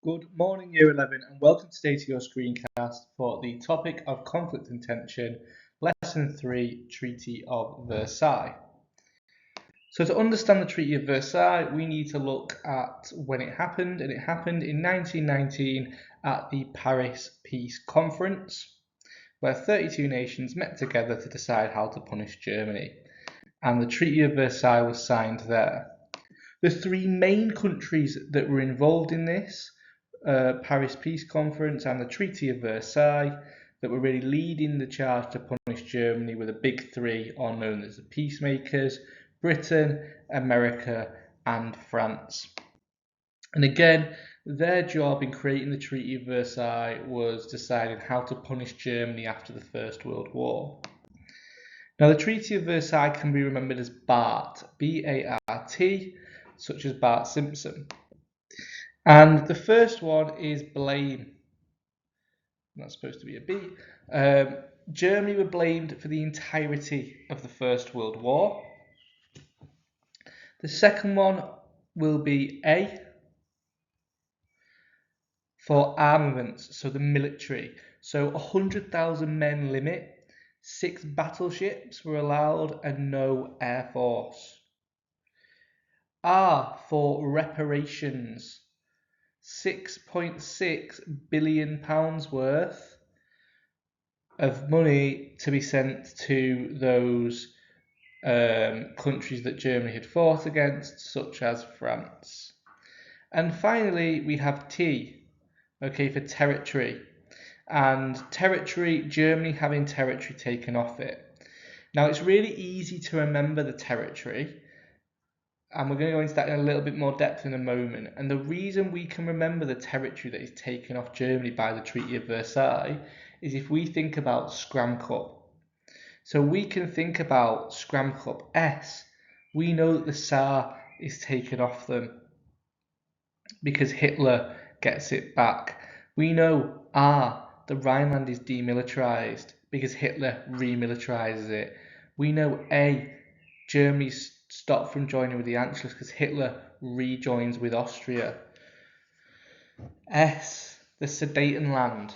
Good morning, Year 11, and welcome today to your screencast for the topic of conflict and tension, Lesson 3, Treaty of Versailles. So to understand the Treaty of Versailles, we need to look at when it happened, and it happened in 1919 at the Paris Peace Conference, where 32 nations met together to decide how to punish Germany, and the Treaty of Versailles was signed there. The three main countries that were involved in this Paris Peace Conference and the Treaty of Versailles that were really leading the charge to punish Germany were the big three, are known as the peacemakers: Britain, America, and France. And again, their job in creating the Treaty of Versailles was deciding how to punish Germany after the First World War. Now, the Treaty of Versailles can be remembered as BART, B-A-R-T, such as Bart Simpson. And the first one is blame. That's supposed to be a B. Germany were blamed for the entirety of the First World War. The second one will be A for armaments, so the military. So 100,000 men limit, 6 battleships were allowed, and no air force. R for reparations. £6.6 billion worth of money to be sent to those countries that Germany had fought against, such as France. And finally, we have T, okay, for territory. And territory, Germany having territory taken off it. Now, it's really easy to remember the territory, and we're going to go into that in a little bit more depth in a moment. And the reason we can remember the territory that is taken off Germany by the Treaty of Versailles is if we think about Scram Cup. So we can think about Scram Cup S. We know that the Saar is taken off them because Hitler gets it back. We know R, the Rhineland is demilitarized because Hitler remilitarizes it. We know A, Germany's stopped from joining with the Anschluss because Hitler rejoins with Austria. S, the Sudetenland.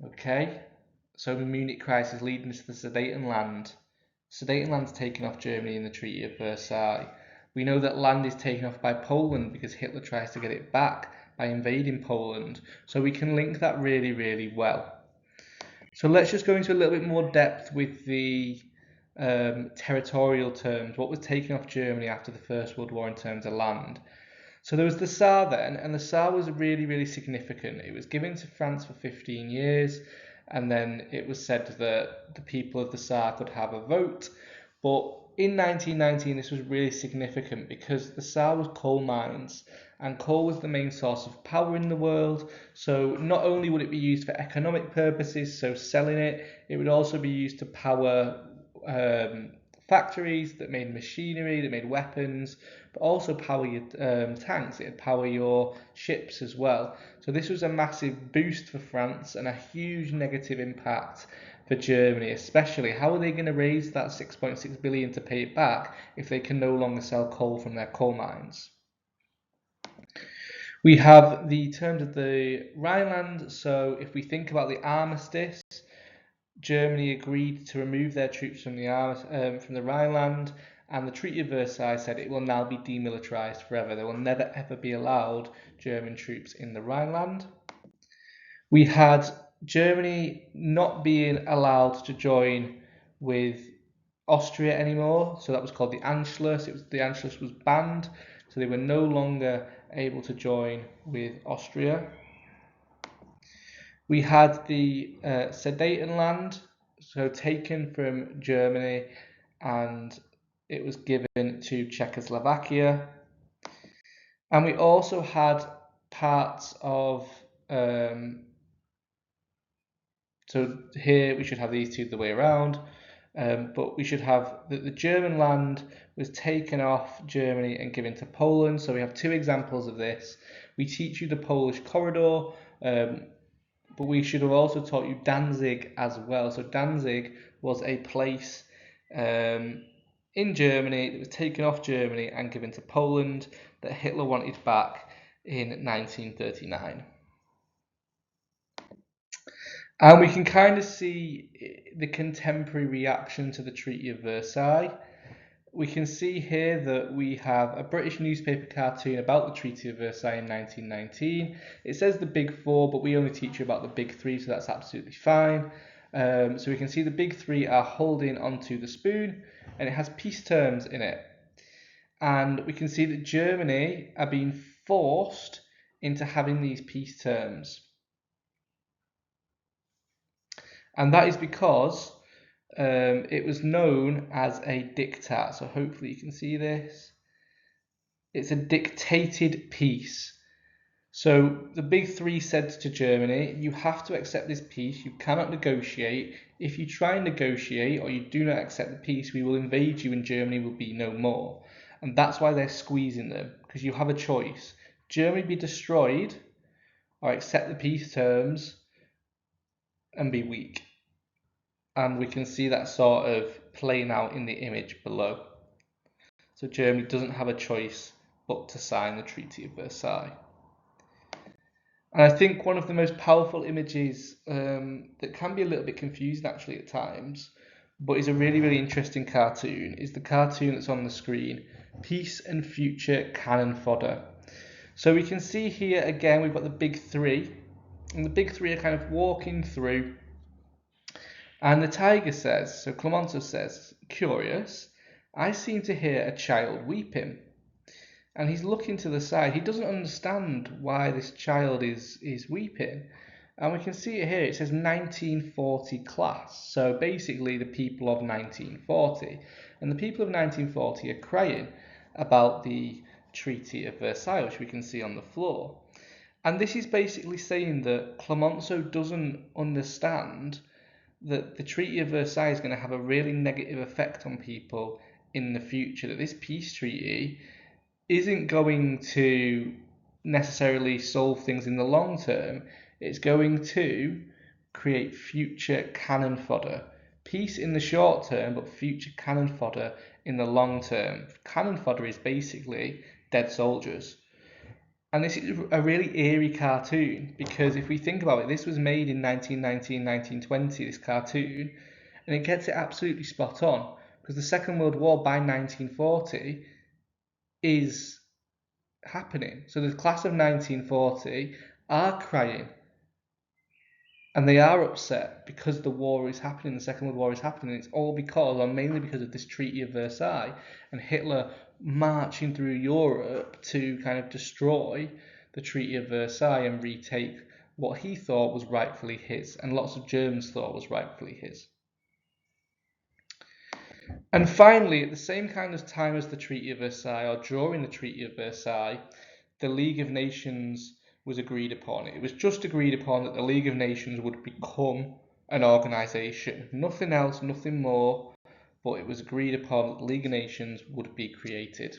Okay, so the Munich crisis leading to the Sudetenland. Sudetenland's taken off Germany in the Treaty of Versailles. We know that land is taken off by Poland because Hitler tries to get it back by invading Poland. So we can link that really, really well. So let's just go into a little bit more depth with the territorial terms, what was taken off Germany after the First World War in terms of land. So there was the Saar then, and the Saar was really, really significant. It was given to France for 15 years, and then it was said that the people of the Saar could have a vote. But in 1919, this was really significant because the Saar was coal mines, and coal was the main source of power in the world. So not only would it be used for economic purposes, so selling it, it would also be used to power factories that made machinery, that made weapons, but also power your tanks. It'd power your ships as well. So this was a massive boost for France and a huge negative impact for Germany, especially. How are they going to raise that 6.6 billion to pay it back if they can no longer sell coal from their coal mines? We have the terms of the Rhineland. So if we think about the armistice, Germany agreed to remove their troops from the Rhineland, and the Treaty of Versailles said it will now be demilitarized forever. There will never ever be allowed German troops in the Rhineland. We had Germany not being allowed to join with Austria anymore, so that was called the Anschluss. The Anschluss was banned, so they were no longer able to join with Austria. We had the Sudetenland, so taken from Germany, and it was given to Czechoslovakia. And we also had parts of, so here we should have these two the way around, but we should have the German land was taken off Germany and given to Poland. So we have two examples of this. We teach you the Polish corridor, but we should have also taught you Danzig as well. So Danzig was a place in Germany that was taken off Germany and given to Poland that Hitler wanted back in 1939. And we can kind of see the contemporary reaction to the Treaty of Versailles. We can see here that we have a British newspaper cartoon about the Treaty of Versailles in 1919. It says the big four, but we only teach you about the big three, so that's absolutely fine. So we can see the big three are holding onto the spoon, and it has peace terms in it. And we can see that Germany are being forced into having these peace terms. And that is because it was known as a diktat. So hopefully you can see this. It's a dictated peace. So the big three said to Germany, you have to accept this peace. You cannot negotiate. If you try and negotiate or you do not accept the peace, we will invade you and Germany will be no more. And that's why they're squeezing them, because you have a choice. Germany be destroyed or accept the peace terms and be weak. And we can see that sort of playing out in the image below. So Germany doesn't have a choice but to sign the Treaty of Versailles. And I think one of the most powerful images that can be a little bit confusing actually at times, but is a really, really interesting cartoon, is the cartoon that's on the screen, Peace and Future Cannon Fodder. So we can see here again we've got the big three, and the big three are kind of walking through. And the tiger says, so Clemenceau says, curious, I seem to hear a child weeping. And he's looking to the side. He doesn't understand why this child is weeping. And we can see it here. It says 1940 class. So basically the people of 1940. And the people of 1940 are crying about the Treaty of Versailles, which we can see on the floor. And this is basically saying that Clemenceau doesn't understand that the Treaty of Versailles is going to have a really negative effect on people in the future, that this peace treaty isn't going to necessarily solve things in the long term. It's going to create future cannon fodder. Peace in the short term, but future cannon fodder in the long term. Cannon fodder is basically dead soldiers. And this is a really eerie cartoon, because if we think about it, this was made in 1919, 1920, this cartoon, and it gets it absolutely spot on, because the Second World War by 1940 is happening. So the class of 1940 are crying, and they are upset because the war is happening, the Second World War is happening. It's all because, or mainly because of this Treaty of Versailles, and Hitler marching through Europe to kind of destroy the Treaty of Versailles and retake what he thought was rightfully his, and lots of Germans thought was rightfully his. And finally, at the same kind of time as the Treaty of Versailles, or during the Treaty of Versailles, the League of Nations was agreed upon. It was just agreed upon that the League of Nations would become an organisation. Nothing else, nothing more, but it was agreed upon that the League of Nations would be created.